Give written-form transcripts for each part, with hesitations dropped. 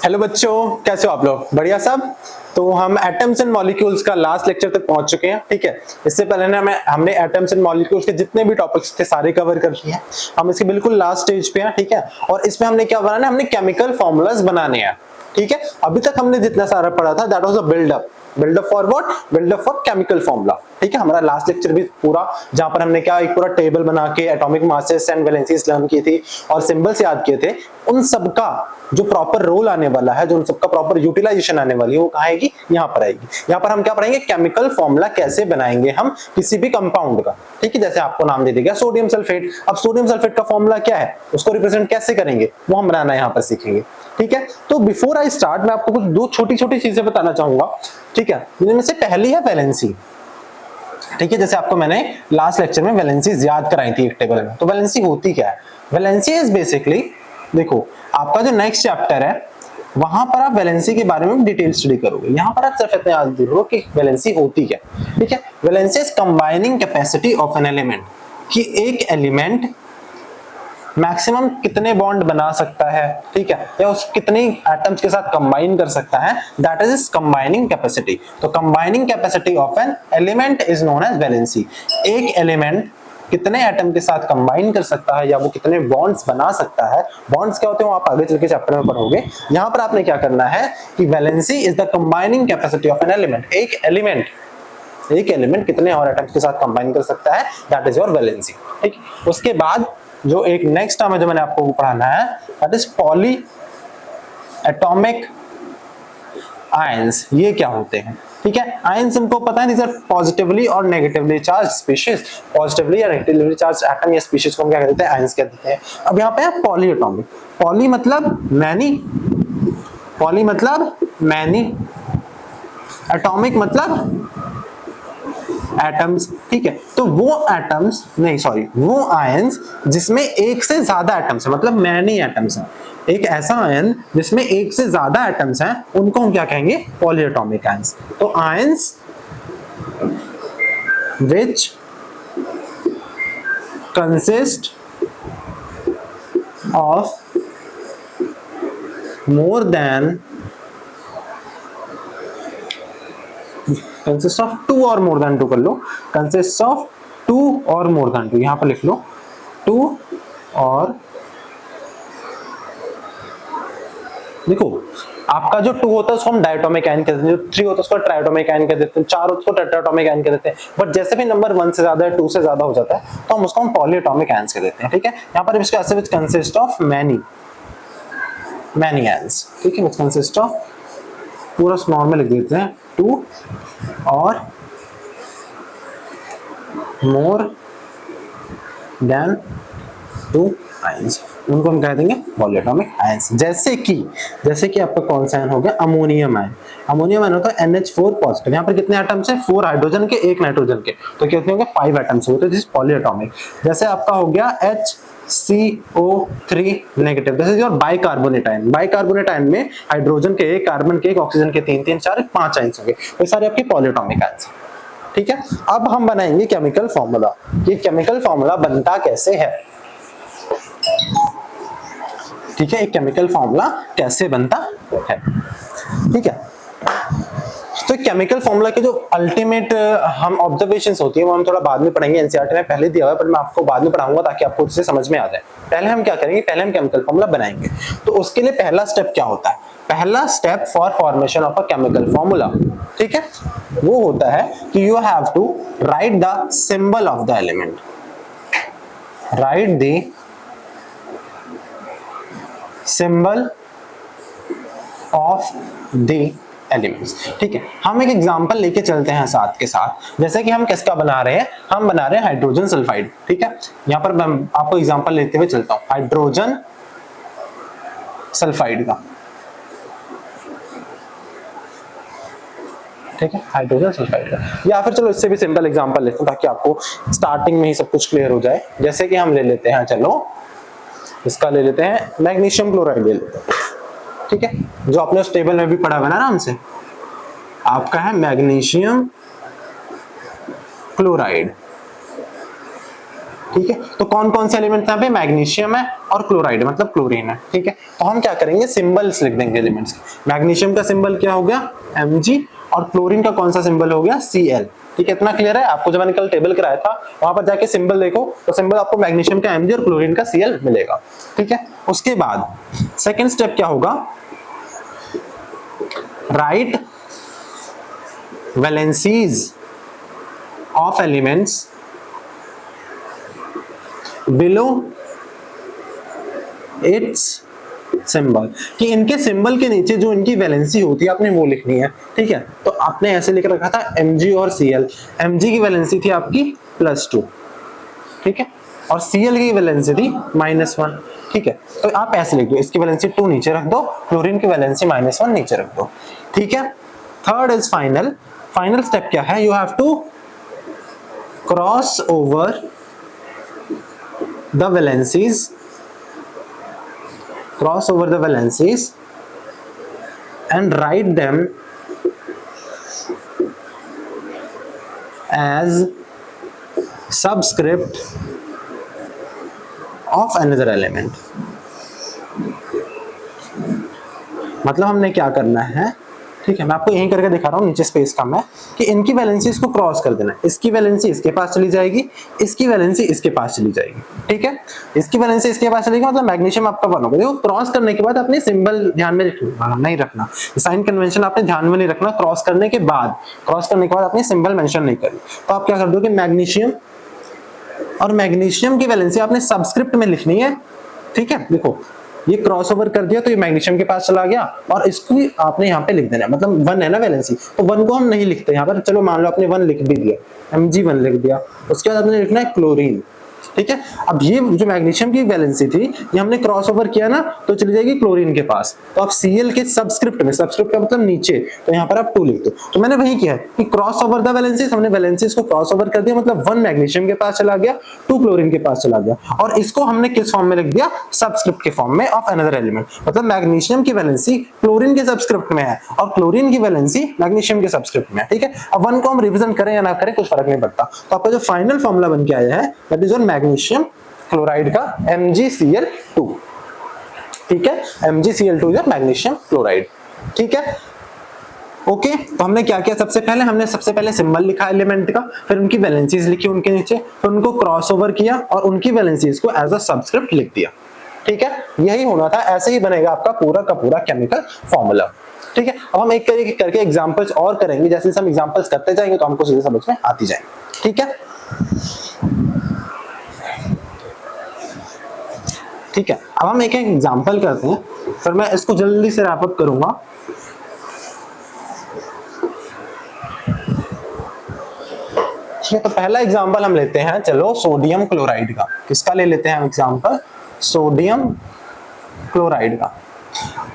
Hello बच्चों, कैसे हो आप लोग? बढ़िया सब। तो हम एटम्स एंड मॉलिक्यूल्स का लास्ट लेक्चर तक पहुंच चुके हैं। ठीक है, इससे पहले ना हमने एटम्स एंड मॉलिक्यूल्स के जितने भी टॉपिक्स थे सारे कवर कर लिए हैं। हम इसके बिल्कुल लास्ट स्टेज पे हैं। ठीक है, और इसमें हमने क्या बनाना है, हमने केमिकल फॉर्मूलाज बनाने हैं। ठीक है, अभी तक हमने जितना सारा पढ़ा था that was a buildup for what? Buildup for chemical formula. ठीक है, हमारा लास्ट लेक्चर भी पूरा, जहां पर हमने क्या एक पूरा टेबल बना के atomic masses and valencies learn की थी और सिंबल्स याद किए थे। उन सबका जो प्रॉपर रोल आने वाला है, जो उन सबका प्रॉपर यूटिलाइजेशन आने वाली है, वो कहाँ आएगी? यहाँ पर आएगी। यहाँ पर हम क्या पढ़ेंगे? केमिकल फॉर्मूला कैसे बनाएंगे हम किसी भी कंपाउंड का। ठीक है, जैसे आपको नाम दे दिया सोडियम सल्फेट। अब सोडियम सल्फेट का फॉर्मूला क्या है, उसको रिप्रेजेंट कैसे करेंगे, वो हम बनाना यहाँ पर सीखेंगे। ठीक है, तो बिफोर आई स्टार्ट मैं आपको कुछ दो छोटी छोटी चीजें बताना चाहूंगा। ठीक है, जिनमें से पहली है वैलेंसी। ठीक है, जैसे आपको मैंने लास्ट लेक्चर में वैलेंसीज याद कराई थी एक टेबल में। तो वैलेंसी होती क्या है? वैलेंसी इज बेसिकली, देखो आपका जो नेक्स्ट चैप्टर है वहां पर आप वैलेंसी के बारे में डिटेल स्टडी करोगे। यहां पर आप सिर्फ इतना याद रखो कि वैलेंसी होती क्या। ठीक है, valency is combining capacity of an element, कि एक एलिमेंट मैक्सिमम कितने बॉन्ड बना सकता है, ठीक है, या उस कितने एटम्स के साथ कंबाइन कर सकता है, दैट इज कंबाइनिंग कैपेसिटी। तो combining capacity of an element is known as valency. एक एलिमेंट कितने एटम के साथ कंबाइन कर सकता है या वो कितने बॉन्ड्स बना सकता है। बॉन्ड्स क्या होते हैं वो आप आगे चल के चैप्टर में पढ़ोगे। यहां पर आपने क्या करना है कि valency is the combining capacity of an element. एक एलिमेंट कितने और एटम्स के साथ कंबाइन कर सकता है, दैट इज योर वैलेंसी। ठीक, उसके बाद जो एक नेक्स्ट टर्म है जो मैंने आपको पढ़ाना है, that is poly atomic ions. ये क्या होते हैं? ठीक है, आयंस हमको पता है, these are पॉजिटिवली और नेगेटिवली चार्ज स्पीशीज। पॉजिटिवली या नेगेटिवली चार्ज एटम या स्पीशीज को हम क्या कहते हैं? आयंस कहते हैं। अब यहाँ पे है पॉली एटॉमिक। पॉली मतलब मैनी, एटॉमिक मतलब एटम्स। ठीक है, तो वो आयंस जिसमें एक से ज्यादा एटम्स है, मतलब मैनी एटम्स है। एक ऐसा आयन जिसमें एक से ज्यादा एटम्स हैं, उनको हम क्या कहेंगे? Polyatomic ions. तो ions which consist of more than consist of two or more then to कर लो, consist of two or more then to, यहां पर लिख लो टू और, देखो आपका जो टू होता है उसको हम डायटोमिक आयन कहते हैं, जो थ्री होता है उसको ट्राइटोमिक आयन कह देते हैं, चार होता है उसको टेट्राटोमिक आयन कह देते हैं। बट जैसे भी नंबर 1 से ज्यादा है, 2 से ज्यादा हो जाता है, तो हम उसको पॉलीएटॉमिक आयंस कह देते हैं। ठीक है, यहाँ पर इसको ऐसे विच कंसिस्ट ऑफ मैनी आयंस। ठीक है, विच कंसिस्ट ऑफ, पूरा नॉर्मल लिख देते हैं, to or more then to ions, उनको हम कह देंगे पॉलीएटॉमिक आयंस। जैसे कि आपका कौन सा आयन हो गया? Ammonium ion. अमोनियम आयन होता है NH4 पॉजिटिव। यहाँ पर कितने एटम्स हैं? 4 हाइड्रोजन के, 1 नाइट्रोजन के, तो कितने होंगे? 5 एटम्स होते हैं, दिस इज पॉलीएटॉमिक। जैसे आपका हो गया HCO3 negative, this is your bicarbonate ion. Bicarbonate ion में हाइड्रोजन के 1, कार्बन के 1, ऑक्सीजन के 3, 3, 4, 5 आयंस होंगे। ये सारे आपके पॉलीएटॉमिक आयंस। ठीक है, अब हम बनाएंगे केमिकल फॉर्मूला। ये केमिकल फॉर्मूला बनता कैसे है? ठीक है, एक केमिकल फॉर्मूला कैसे बनता है? ठीक है, तो केमिकल फॉर्मूला के जो अल्टीमेट हम ऑब्जर्वेशंस होती है वो हम थोड़ा बाद में पढ़ेंगे। एनसीईआरटी में पहले दिया हुआ है, पर मैं आपको बाद में पढ़ाऊंगा ताकि आपको उससे समझ में आ जाए। पहले हम क्या करेंगे? पहले हम केमिकल फॉर्मूला बनाएंगे। तो उसके लिए पहला स्टेप क्या होता है? पहला step for formation of a chemical formula, ठीक है, वो होता है कि you have to write the symbol of the element. Write the symbol of the elements. ठीक है, हम एक एग्जांपल लेके चलते हैं साथ के साथ। जैसे कि हम किसका बना रहे हैं? हम बना रहे हैं हाइड्रोजन सल्फाइड। ठीक है, यहां पर मैं आपको एग्जांपल लेते हुए चलता हूं, हाइड्रोजन सल्फाइड का। ठीक है, हाइड्रोजन सल्फाइड का, या फिर चलो इससे भी सिंपल एग्जांपल लेते हैं ताकि आपको स्टार्टिंग में ही सब कुछ क्लियर हो जाए। जैसे कि हम ले लेते हैं, चलो इसका ले लेते हैं, मैग्नीशियम क्लोराइड ले लेते हैं। ठीक है, जो आपने उस टेबल में भी पढ़ा हुआ ना आराम से, आपका है मैग्नीशियम क्लोराइड। ठीक है। तो कौन कौन से एलिमेंट यहाँ पे, मैग्नीशियम है और क्लोराइड मतलब क्लोरीन है, ठीक है। तो हम क्या करेंगे, सिंबल्स लिख देंगे एलिमेंट्स के। मैग्नीशियम का सिंबल क्या हो गया, Mg, और क्लोरीन का कौन सा सिंबल हो गया, Cl, ठीक है। इतना क्लियर है आपको? जब मैंने कल टेबल कराया था वहां पर जाके सिंबल देखो, तो सिंबल आपको मैग्नीशियम का Mg और क्लोरीन का Cl मिलेगा, ठीक है। उसके बाद सेकेंड स्टेप क्या होगा, right valencies of elements below it's symbol, कि इनके सिंबल के नीचे जो इनकी वैलेंसी होती है आपने वो लिखनी है, ठीक है। तो आपने ऐसे लिख रखा था Mg और Cl, Mg की वैलेंसी थी आपकी +2, ठीक है, और Cl की वैलेंसी थी -1, ठीक है। तो आप ऐसे लिख दो, इसकी वैलेंसी 2 नीचे रख दो, क्लोरीन की वैलेंसी -1 नीचे रख दो, ठीक है। Third is final. Final step क्या है, you have to cross over the valencies, cross over the valencies and write them as subscript of another element। मतलब हमने क्या करना है, ठीक है, मैं आपको यहीं करके दिखा रहा हूँ, नीचे स्पेस कम है, कि इनकी वैलेंसीज को क्रॉस कर देना है। इसकी वैलेंसी इसके पास चली जाएगी, इसकी वैलेंसी इसके पास चली जाएगी, ठीक है। इसकी वैलेंसी इसके पास चलेगी मतलब मैग्नीशियम आपका 1 होगा। देखो क्रॉस करने के बाद अपने सिंबल ध्यान में नहीं रखना, साइन कन्वेंशन आपने ध्यान में नहीं रखना। क्रॉस करने के बाद अपने सिंबल मेंशन नहीं करी, तो आप क्या कर दोगे, मैग्नीशियम और मैग्नीशियम की वैलेंसी आपने सबस्क्रिप्ट में लिखनी है, ठीक है। देखो ये क्रॉसओवर कर दिया तो ये मैग्नीशियम के पास चला गया, और इसको भी आपने यहाँ पे लिख देना है, मतलब 1 है ना वैलेंसी, तो 1 को हम नहीं लिखते यहाँ पर। चलो मान लो आपने 1 लिख भी दिया, Mg1 लिख दिया, उसके बाद आपने लिखना है क्लोरीन, ठीक है। अब ये जो मैग्नीशियम की वैलेंसी थी ये हमने क्रॉसओवर किया ना, तो चली जाएगी क्लोरीन के पास। तो आप Cl के सबस्क्रिप्ट में, सबस्क्रिप्ट का मतलब नीचे, तो यहाँ पर आप 2 लिख दो। तो मैंने वही किया है कि क्रॉस ओवर द वैलेंसीज, हमने वैलेंसीज को क्रॉस ओवर कर दिया, मतलब 1 मैग्नीशियम के पास चला गया, 2 क्लोरीन के पास चला गया, और इसको हमने किस फॉर्म में लिख दिया, सबस्क्रिप्ट के फॉर्म में ऑफ अनदर एलिमेंट। मतलब मैग्नीशियम की वैलेंसी क्लोरीन के सबस्क्रिप्ट में है और क्लोरीन की वैलेंसी मैग्नीशियम के सबस्क्रिप्ट में है, ठीक है। अब 1 को हम रिप्रेजेंट करें या ना करें कुछ फर्क नहीं पड़ता। तो आपका जो फाइनल फॉर्मूला बन के आया है that is on magnesium chloride का MgCl2, ठीक है। MgCl2 इज मैग्नीशियम क्लोराइड, ठीक है। ओके, तो हमने क्या किया, सबसे पहले सिंबल लिखा एलिमेंट का, फिर उनकी वैलेंसीज लिखी उनके नीचे, फिर उनको क्रॉसओवर किया और उनकी वैलेंसीज को एज अ सबस्क्रिप्ट लिख दिया, ठीक है। यही होना था, ऐसे ही बनेगा आपका पूरा का पूरा केमिकल फॉर्मूला, ठीक है। अब हम एक करके एग्जांपल्स और करेंगे, जैसे हम एग्जांपल्स करते जाएंगे तो हमको सीधे समझ में आती जाएंगे, ठीक है। ठीक है, अब हम एक एग्जांपल करते हैं, फिर मैं इसको जल्दी से रैप अप करूंगा। ठीक है, तो पहला एग्जांपल हम लेते हैं, चलो सोडियम क्लोराइड का। किसका ले लेते हैं हम एग्जांपल, सोडियम क्लोराइड का।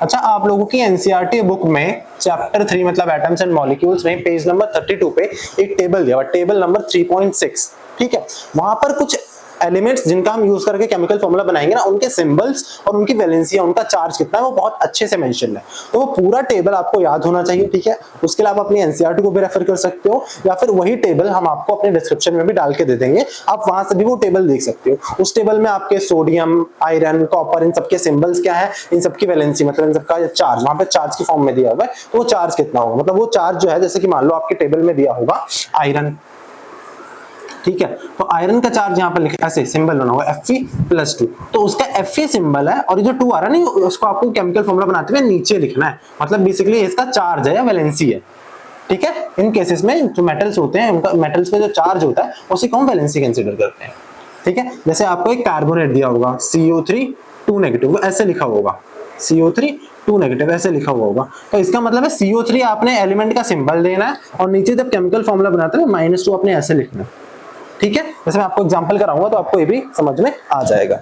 अच्छा, आप लोगों की एनसीईआरटी बुक में चैप्टर 3 मतलब एटम्स एंड मॉलिक्यूल्स में पेज नंबर 32 पे एक टेबल दिया हुआ, टेबल नंबर 3.6, ठीक है। वहां पर कुछ एलिमेंट्स जिनका हम यूज करके केमिकल फॉर्मूला बनाएंगे ना, उनके सिंबल्स और उनकी वैलेंसिया, उनका चार्ज कितना है वो बहुत अच्छे से मेंशन है। तो वो पूरा टेबल आपको याद होना चाहिए, ठीक है। उसके अलावा अपनी एनसीईआरटी को भी रेफर कर सकते हो, या फिर वही टेबल हम आपको अपने डिस्क्रिप्शन में भी डाल के दे देंगे, आप वहां से भी वो टेबल देख सकते हो। उस टेबल में आपके सोडियम, आयरन, कॉपर, इन सबके सिंबल्स क्या है, इन सबकी वैलेंसी मतलब इन सबका चार्ज वहां पे चार्ज की फॉर्म में दिया हुआ है, तो वो चार्ज कितना होगा, मतलब वो चार्ज जो है, जैसे कि मान लो आपके टेबल में दिया होगा आयरन, ठीक है। तो आयरन का चार्ज यहाँ पर लिखा, ऐसे सिंबल बना हुआ Fe+2, तो उसका Fe सिंबल है, और ये जो 2 आ रहा है ना, उसको आपको केमिकल फॉर्मूला बनाते हुए नीचे लिखना है, मतलब बेसिकली इसका चार्ज है या वैलेंसी है, ठीक है। इन केसेस में जो मेटल्स होते हैं, उनका मेटल्स पे जो चार्ज होता है उसी को हम वैलेंसी कंसीडर करते हैं, ठीक है। जैसे आपको एक कार्बोनेट दिया होगा CO3 2 नेगेटिव, ऐसे लिखा होगा CO3 2 नेगेटिव, ऐसे लिखा हुआ होगा, तो इसका मतलब है CO3 आपने एलिमेंट का सिंबल देना है, और नीचे जब केमिकल फॉर्मूला बनाते हैं -2 आपने ऐसे लिखना है, ठीक है। जैसे मैं आपको एग्जांपल कराऊंगा तो आपको ये भी समझ में आ जाएगा,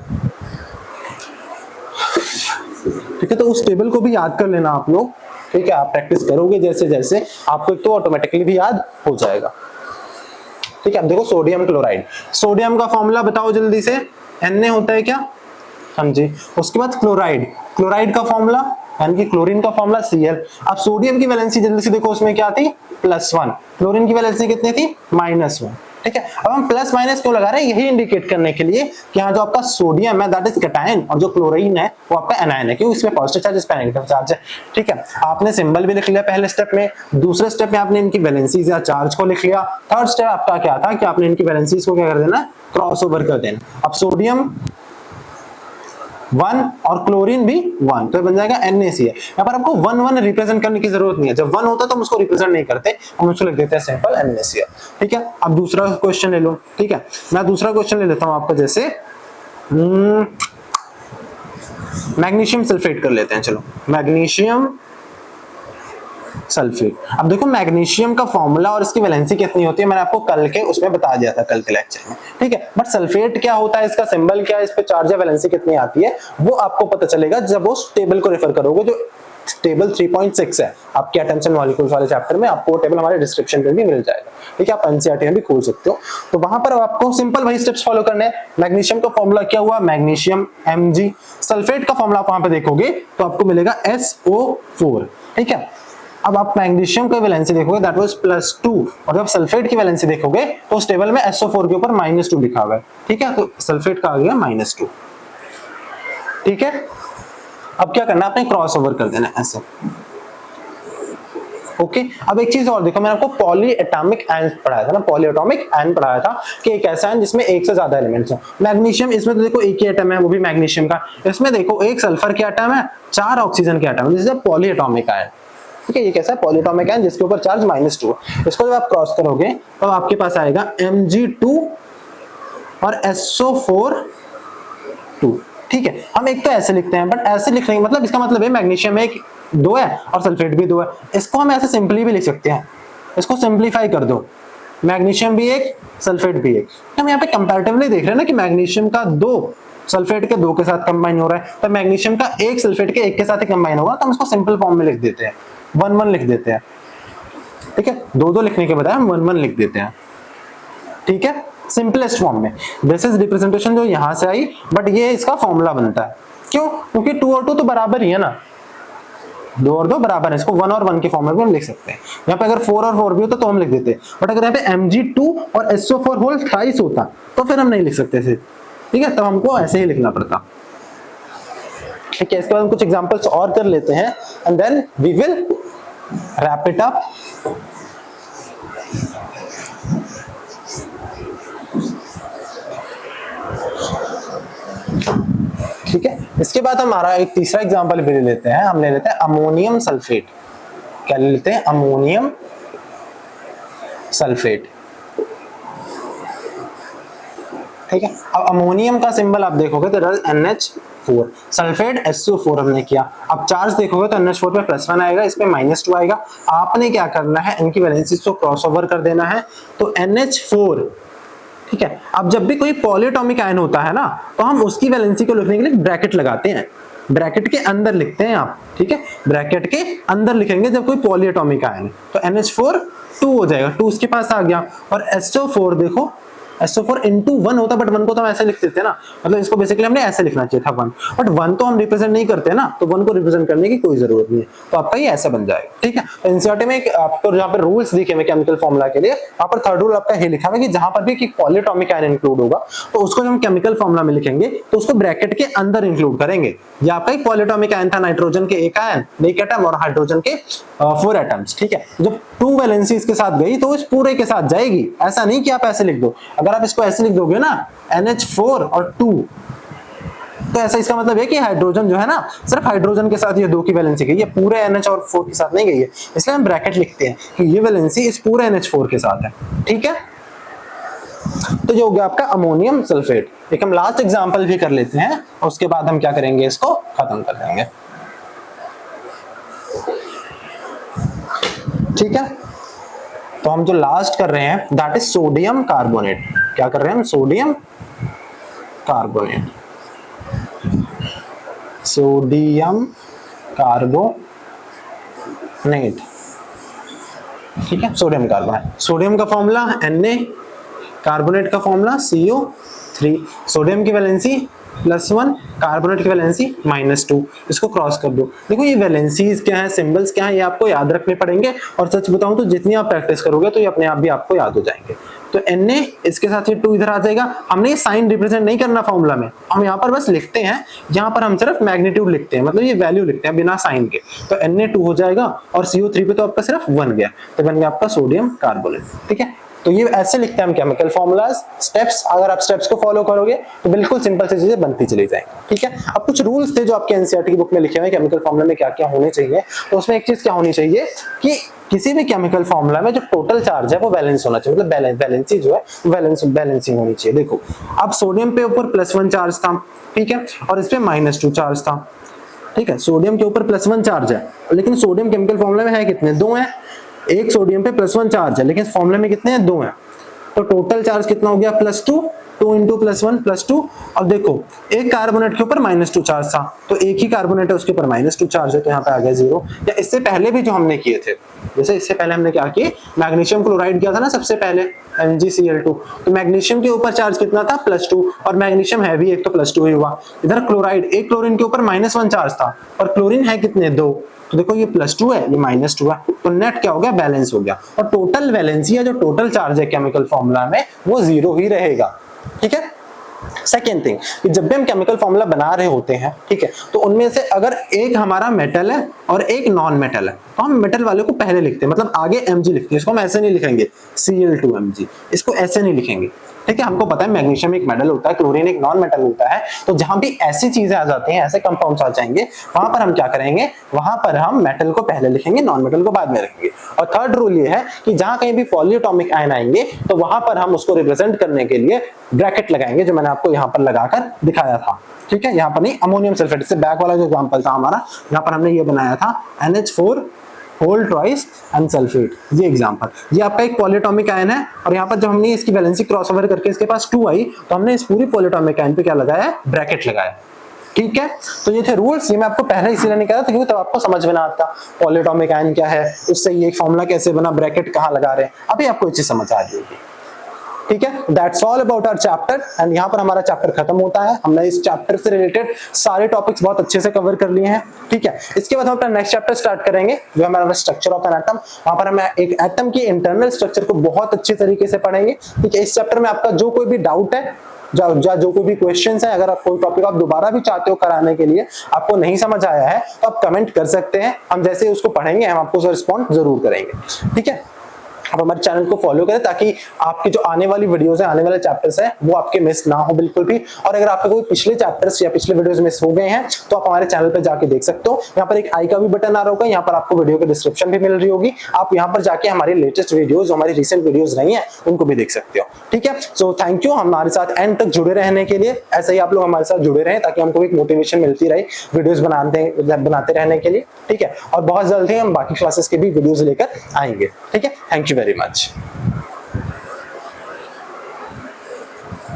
ठीक है। तो उस टेबल को भी याद कर लेना आप लोग, ठीक है। आप प्रैक्टिस करोगे जैसे जैसे आपको एक तो ऑटोमेटिकली भी याद हो जाएगा, ठीक है। अब देखो सोडियम क्लोराइड, सोडियम का फॉर्मूला बताओ जल्दी से, Na होता है क्या, हाँ जी। उसके बाद क्लोराइड, क्लोराइड का फॉर्मूला यानी कि क्लोरीन का फॉर्मूला Cl। अब सोडियम की वैलेंसी जल्दी से देखो, उसमें क्या थी +1, क्लोरीन की वैलेंसी कितनी थी -1, ठीक है। अब हम प्लस माइनस क्यों लगा रहे हैं, यही इंडिकेट करने के लिए कि यहाँ जो आपका सोडियम है दैट इज कैटायन और जो क्लोरीन है वो आपका एनायन है, क्यों, इसमें पॉजिटिव चार्ज, इस पे नेगेटिव चार्ज है। ठीक है, आपने सिंबल भी लिख लिया पहले स्टेप में, दूसरे स्टेप में आपने इनकी वैलेंसीज या चार्ज को लिख लिया, थर्ड स्टेप आपका क्या था कि आपने इनकी वैलेंसीज को क्या कर देना, क्रॉस ओवर कर देना। अब सोडियम 1 और क्लोरीन भी 1, तो ये बन जाएगा NaCl। यहाँ पर आपको 1 1 रिप्रेजेंट करने की जरूरत नहीं है, जब 1 होता है तो हम उसको रिप्रेजेंट नहीं करते, हम उसको लिख देते हैं सिंपल NaCl। ठीक है, अब दूसरा क्वेश्चन ले लो। ठीक है, मैं दूसरा क्वेश्चन ले लेता हूं आपका, जैसे मैग्नीशियम सल्फेट कर लेते हैं। चलो मैग्नीशियम सल्फेट। अब देखो मैग्नीशियम का फॉर्मूला और इसकी वैलेंसी कितनी होती है मैंने आपको कल के उसमें बता दिया था, कल के लेक्चर में। ठीक है, बट सल्फेट क्या होता है, इसका सिंबल क्या है, इस पे चार्ज या वैलेंसी कितनी आती है, वो आपको पता चलेगा जब उस टेबल को रेफर करोगे, जो टेबल 3.6 है आपके एटम्स एंड मॉलिक्यूल्स वाले चैप्टर में, आपको वो टेबल हमारे डिस्क्रिप्शन पे भी मिल जाएगा। ठीक है, आप एनसीईआरटी में भी खोल सकते हो। तो वहां पर आपको सिंपल वही स्टेप्स फॉलो करने हैं। मैग्नीशियम का फॉर्मूला क्या हुआ, मैग्नीशियम Mg। सल्फेट का फॉर्मूला आप वहां पे देखोगे तो आपको मिलेगा SO4। ठीक है, अब आप मैग्नीशियम की वैलेंसी देखोगे दैट वाज +2, और जब सल्फेट की वैलेंसी देखोगे तो उस टेबल में SO4 के ऊपर -2 लिखा हुआ है। ठीक है, तो सल्फेट का आ गया -2। ठीक है, अब क्या करना है, आपने क्रॉस ओवर कर देना ऐसे। ओके, अब एक चीज और देखो, मैंने आपको पॉलीएटॉमिक आयन पढ़ाया था ना, पॉलीएटॉमिक आयन पढ़ाया था कि एक ऐसा आयन जिसमें एक से ज्यादा एलिमेंट्स हो। मैग्नीशियम, इसमें तो देखो एक ही एटम है, वो भी मैग्नीशियम का। इसमें देखो एक सल्फर के एटम है, 4 ऑक्सीजन के एटम है, this is a polyatomic ion. ठीक है, ये कैसा है, पॉलीएटॉमिक आयन जिसके ऊपर चार्ज -2 है। इसको जब आप क्रॉस करोगे तो आपके पास आएगा Mg2 और SO4 2। ठीक है, हम एक तो ऐसे लिखते हैं, बट ऐसे लिखने का मतलब, इसका मतलब है मैग्नीशियम में 2 है और सल्फेट भी 2 है। इसको हम ऐसे सिंपली भी लिख सकते हैं, इसको सिंपलीफाई कर दो, मैग्नीशियम भी 1 सल्फेट भी 1। हम यहाँ पे कंपैरेटिवली देख रहे हैं ना कि मैग्नीशियम का 2 सल्फेट के 2 के साथ कंबाइन हो रहा है, तो मैग्नीशियम का 1 सल्फेट के 1 के साथ ही कंबाइन होगा, तो हम इसको सिंपल फॉर्म में लिख देते हैं, 1 1 लिख देते हैं। ठीक है, 2 2 लिखने के बजाय हम 1 1 लिख देते हैं। ठीक है, सिंपलेस्ट फॉर्म में। दिस इज रिप्रेजेंटेशन जो यहां से आई, बट ये इसका फॉर्मूला बनता है। क्यों, क्योंकि 2 और 2 तो बराबर ही है ना, 2 और 2 बराबर है, इसको 1 और 1 के फॉर्म में हम लिख सकते हैं। यहाँ पे अगर 4 और 4 भी होता तो हम लिख देते, बट अगर यहाँ पे Mg2 और SO4 होल थ्राइस होता तो फिर हम नहीं लिख सकते थे। ठीक है, तब हमको ऐसे ही लिखना पड़ता। ठीक है, इसके बाद हम कुछ एग्जांपल्स और कर लेते हैं and then we will wrap it up. ठीक है, इसके बाद हमारा एक तीसरा एग्जांपल भी ले लेते हैं, हम ले लेते हैं अमोनियम सल्फेट। क्या ले लेते हैं, अमोनियम सल्फेट। ठीक है, अब अमोनियम का सिंबल आप देखोगे तो NH4, सल्फेट SO4 हमने किया। अब चार्ज देखोगे तो NH4 पे +1 आएगा, इस पे -2 आएगा। आपने क्या करना है, इनकी वैलेंसीज को क्रॉस ओवर कर देना है, तो NH4। ठीक है, अब जब भी कोई पॉलीएटॉमिक आयन होता है ना, तो हम उसकी वैलेंसी को लिखने के लिए ब्रैकेट लगाते हैं, ब्रैकेट के अंदर लिखते हैं आप। ठीक है, ब्रैकेट के अंदर लिखेंगे जब कोई पॉलीएटॉमिक आयन है, तो NH4 2 हो जाएगा, 2 उसके पास आ गया। और SO4 देखो, SO4 into 1 होता, बट 1 को तो हम ऐसे लिख देते हैं ना, मतलब इसको बेसिकली हमने ऐसे लिखना चाहिए था 1, बट 1 तो हम रिप्रेजेंट नहीं करते ना, तो 1 को रिप्रेजेंट करने की कोई जरूरत नहीं है, तो आपका ये ऐसा बन जाएगा। ठीक है, तो एनसीईआरटी में आपको जहाँ पे रूल्स दिखे हुए केमिकल फॉर्मूला के लिए, वहां पर थर्ड रूल आपका ये लिखा हुआ है कि जहां पर भी पॉलीएटॉमिक आयन इंक्लूड होगा तो उसको जब हम केमिकल फॉर्मूला में लिखेंगे तो उसको ब्रैकेट के अंदर इंक्लूड करेंगे। ये आपका एक पॉलीएटॉमिक आयन था, नाइट्रोजन के 1 आयन, एक एटम, और हाइड्रोजन के 4 एटम्स। ठीक है, जब 2 वैलेंसीज के साथ गई तो इस पूरे के साथ जाएगी, ऐसा नहीं कि आप ऐसे लिख दो। अगर आप इसको ऐसे लिख दोगे ना, NH4 और 2, तो ऐसा इसका मतलब है कि हाइड्रोजन जो है ना, सिर्फ हाइड्रोजन के साथ ये 2 की वैलेंसी गई है, पूरे NH और 4 के साथ नहीं गई है, इसलिए हम ब्रैकेट लिखते हैं कि ये वैलेंसी इस पूरे NH4 के साथ है। ठीक है, तो जो हो गया आपका अमोनियम सल्फेट। एक हम लास्ट एग्जांपल भी कर लेते हैं, और उसके बाद हम क्या करेंगे, इसको खत्म कर देंगे। ठीक है, तो हम जो लास्ट कर रहे हैं दैट इज सोडियम कार्बोनेट। क्या कर रहे हैं हम, सोडियम कार्बोनेट, सोडियम कार्बोनेट। ठीक है, सोडियम कार्बोनेट, सोडियम का फॉर्मूला Na, कार्बोनेट का फॉर्मूला CO3। सोडियम की वैलेंसी +1, कार्बोनेट की वैलेंसी -2, इसको क्रॉस कर दो। देखो ये वैलेंसीज क्या है, सिंबल्स क्या है, ये आपको याद रखने पड़ेंगे और सच बताऊं तो जितनी आप प्रैक्टिस करोगे तो ये अपने आप भी आपको याद हो जाएंगे। तो Na इसके साथ ये 2 इधर आ जाएगा। हमने ये साइन रिप्रेजेंट नहीं करना फॉर्मूला में, हम यहाँ पर बस लिखते हैं, यहाँ पर हम सिर्फ मैग्नीट्यूड लिखते हैं, मतलब ये वैल्यू लिखते हैं बिना साइन के। तो Na2 हो जाएगा और CO3 पे तो आपका सिर्फ 1 गया, तो बन गया आपका सोडियम कार्बोनेट। ठीक है, तो ये ऐसे लिखते हैं हम केमिकल फॉर्मूलाज, स्टेप्स। अगर आप स्टेप्स को फॉलो करोगे तो बिल्कुल सिंपल सी चीजें बनती चली जाएंगी। ठीक है, अब कुछ रूल्स थे जो आपके एनसीईआरटी की बुक में लिखे हुए हैं केमिकल फॉर्मूला में क्या क्या होने चाहिए। तो उसमें एक चीज क्या होनी चाहिए कि किसी भी केमिकल फॉर्मूला में जो टोटल चार्ज है वो बैलेंस होना चाहिए, मतलब बैलेंसी जो है बैलेंसिंग होनी चाहिए। देखो अब सोडियम पे ऊपर +1 चार्ज था, ठीक है, और इस पे -2 चार्ज था। ठीक है, सोडियम के ऊपर +1 चार्ज है, लेकिन सोडियम केमिकल फॉर्मूला में है कितने, 2 है। एक सोडियम पे +1 चार्ज है, लेकिन इस फॉर्मूले में कितने हैं, 2 हैं। तो टोटल चार्ज कितना हो गया, +2, 2 × +1 +2। अब देखो एक कार्बोनेट के ऊपर -2 चार्ज था, तो एक ही कार्बोनेट है उसके ऊपर -2 चार्ज है, तो यहाँ पे आ गया 0। या इससे पहले भी जो हमने किए थे, जैसे इससे पहले हमने क्या किए, मैग्नीशियम क्लोराइड किया था ना सबसे पहले, MgCl2, तो मैग्नीशियम के ऊपर चार्ज कितना था, +2, और मैग्नीशियम है भी एक, तो +2 ही हुआ। इधर क्लोराइड, एक क्लोरीन के ऊपर -1 चार्ज था, और क्लोरीन है कितने, 2, तो देखो ये +2 है, ये -2 है, तो नेट क्या हो गया, बैलेंस हो गया। और टोटल वैलेंसी या जो टोटल चार्ज है केमिकल फॉर्मूला में वो 0 ही रहेगा। ठीक है, सेकेंड थिंग कि जब भी हम केमिकल फॉर्मूला बना रहे होते हैं, ठीक है, तो उनमें से अगर एक हमारा मेटल है और एक नॉन मेटल है, तो हम मेटल वाले को पहले लिखते हैं, मतलब आगे Mg लिखते हैं। इसको हम ऐसे नहीं लिखेंगे Cl2Mg, इसको ऐसे नहीं लिखेंगे। ठीक है, हमको पता है मैग्नीशियम एक मेटल होता है, क्लोरीन एक नॉन मेटल होता है, तो जहां भी ऐसी चीजें आ जाती हैं, ऐसे कंपाउंड्स आ जाएंगे, वहां पर हम क्या करेंगे, वहां पर हम मेटल को पहले लिखेंगे, नॉन मेटल को बाद में रखेंगे। और थर्ड रूल ये है कि जहां कहीं भी पॉलीएटॉमिक आयन आएंगे तो वहां पर हम उसको रिप्रेजेंट करने के लिए ब्रैकेट लगाएंगे, जो मैंने आपको यहाँ पर लगाकर दिखाया था। ठीक है, यहाँ पर नहीं, अमोनियम सल्फेट, इससे बैक वाला जो एग्जांपल था हमारा, यहाँ पर हमने ये बनाया था NH4 whole twice and sulphate, ये एग्जांपल। ये आपका एक पॉलीएटॉमिक आयन है, और यहाँ पर जब हमने इसकी वैलेंसी क्रॉसओवर करके इसके पास 2 आई, तो हमने इस पूरी पॉलीएटॉमिक आयन पे क्या लगाया, ब्रैकेट लगाया। ठीक है, तो ये थे रूल्स, ये मैं आपको पहले इसीलिए नहीं कह रहा था क्योंकि तब आपको समझ में ना आता पॉलीएटॉमिक आयन क्या है, उससे ये फॉर्मूला कैसे बना, ब्रैकेट कहाँ लगा रहे हैं, अभी आपको ये चीज समझ आ जाएगी। ठीक है, that's all about our chapter, and यहाँ पर हमारा चैप्टर खत्म होता है। हमने इस चैप्टर से रिलेटेड सारे टॉपिक्स बहुत अच्छे से कवर कर लिए हैं। ठीक है, इसके बाद हम अपना नेक्स्ट चैप्टर स्टार्ट करेंगे जो हमारा स्ट्रक्चर ऑफ एन एटम। वहां पर हम एक एटम की इंटरनल स्ट्रक्चर को बहुत अच्छे तरीके से पढ़ेंगे। ठीक है, इस चैप्टर में आपका जो कोई भी डाउट है, जो कोई भी क्वेश्चंस है, अगर आप कोई टॉपिक आप दोबारा भी चाहते हो कराने के लिए, आपको नहीं समझ आया है, तो आप कमेंट कर सकते हैं। हम जैसे ही उसको पढ़ेंगे हम आपको उसका रिस्पॉन्ड जरूर करेंगे। ठीक है, आप हमारे चैनल को फॉलो करें ताकि आपकी जो आने वाली वीडियोस है, आने वाले चैप्टर्स हैं, वो आपके मिस ना हो बिल्कुल भी। और अगर आपके कोई पिछले चैप्टर्स या पिछले वीडियोस मिस हो गए हैं तो आप हमारे चैनल पे जाके देख सकते हो। यहाँ पर एक आई का भी बटन आ रहा होगा, यहाँ पर आपको वीडियो की डिस्क्रिप्शन भी मिल रही होगी, आप यहाँ पर जाके हमारी लेटेस्ट वीडियोज, हमारी रिसेंट वीडियोज रही है, उनको भी देख सकते हो। ठीक है, सो थैंक यू हमारे साथ एंड तक जुड़े रहने के लिए। ऐसे ही आप लोग हमारे साथ जुड़े रहें ताकि हमको एक मोटिवेशन मिलती रहे वीडियोस बनाते रहने के लिए। ठीक है, और बहुत जल्दी हम बाकी क्लासेस के भी वीडियोस लेकर आएंगे। ठीक है, थैंक यू वेरी मच।